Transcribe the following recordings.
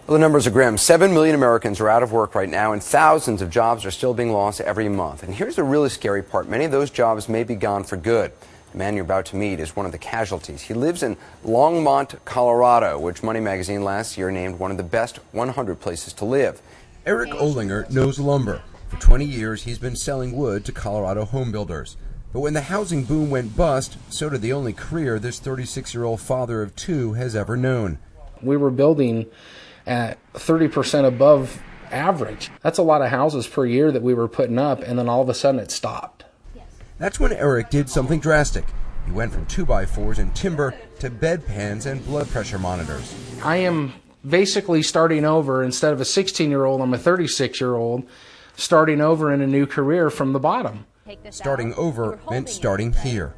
Well, the numbers are grim. 7 million Americans are out of work right now, and thousands of jobs are still being lost every month. And here's the really scary part. Many of those jobs may be gone for good. The man you're about to meet is one of the casualties. He lives in Longmont, Colorado, which Money Magazine last year named one of the best 100 places to live. Eric Olinger knows lumber. For 20 years, he's been selling wood to Colorado home builders. But when the housing boom went bust, so did the only career this 36-year-old father of two has ever known. We were building at 30% above average. That's a lot of houses per year that we were putting up, and then all of a sudden it stopped. That's when Eric did something drastic. He went from 2x4s and timber to bedpans and blood pressure monitors. I am basically starting over. Instead of a 16-year-old, I'm a 36-year-old, starting over in a new career from the bottom. Starting over meant starting here.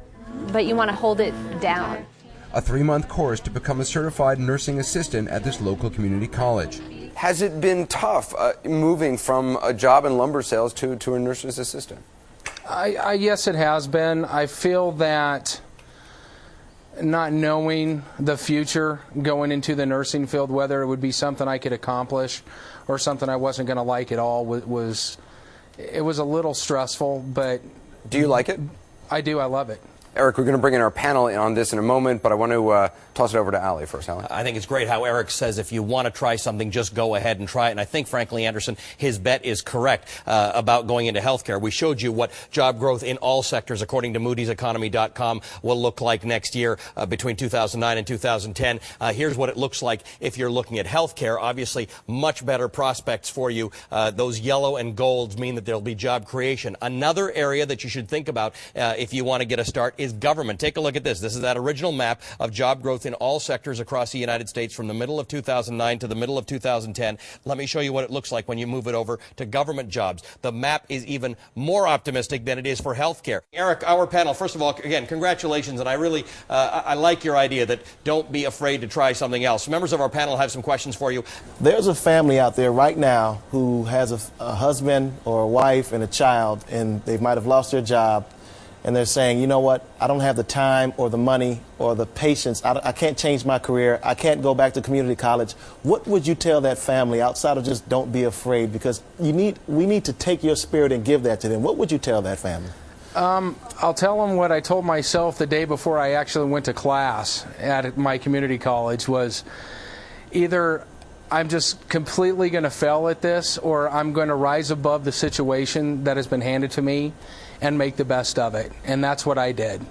But you want to hold it down. A 3-month course to become a certified nursing assistant at this local community college. Has it been tough moving from a job in lumber sales to a nurse's assistant? Yes, it has been. I feel that not knowing the future going into the nursing field, whether it would be something I could accomplish or something I wasn't going to like at all, was a little stressful. But do you like it? I do. I love it. Eric, we're going to bring in our panel on this in a moment, but I want to toss it over to Ali first. Ali? I think it's great how Eric says if you want to try something, just go ahead and try it. And I think, frankly, Anderson, his bet is correct about going into healthcare. We showed you what job growth in all sectors, according to Moody'sEconomy.com, will look like next year between 2009 and 2010. Here's what it looks like if you're looking at healthcare. Obviously, much better prospects for you. Those yellow and golds mean that there'll be job creation. Another area that you should think about if you want to get a start is government. Take a look at this. This is that original map of job growth in all sectors across the United States from the middle of 2009 to the middle of 2010. Let me show you what it looks like when you move it over to government jobs. The map is even more optimistic than it is for healthcare. Eric, our panel, first of all, again, congratulations, and I really I like your idea that don't be afraid to try something else. Members of our panel have some questions for you. There's a family out there right now who has a husband or a wife and a child, and they might have lost their job. And they're saying, you know what, I don't have the time or the money or the patience. I can't change my career. I can't go back to community college. What would you tell that family outside of just don't be afraid? Because we need to take your spirit and give that to them. What would you tell that family? I'll tell them what I told myself the day before I actually went to class at my community college was either I'm just completely going to fail at this, or I'm going to rise above the situation that has been handed to me and make the best of it. And that's what I did.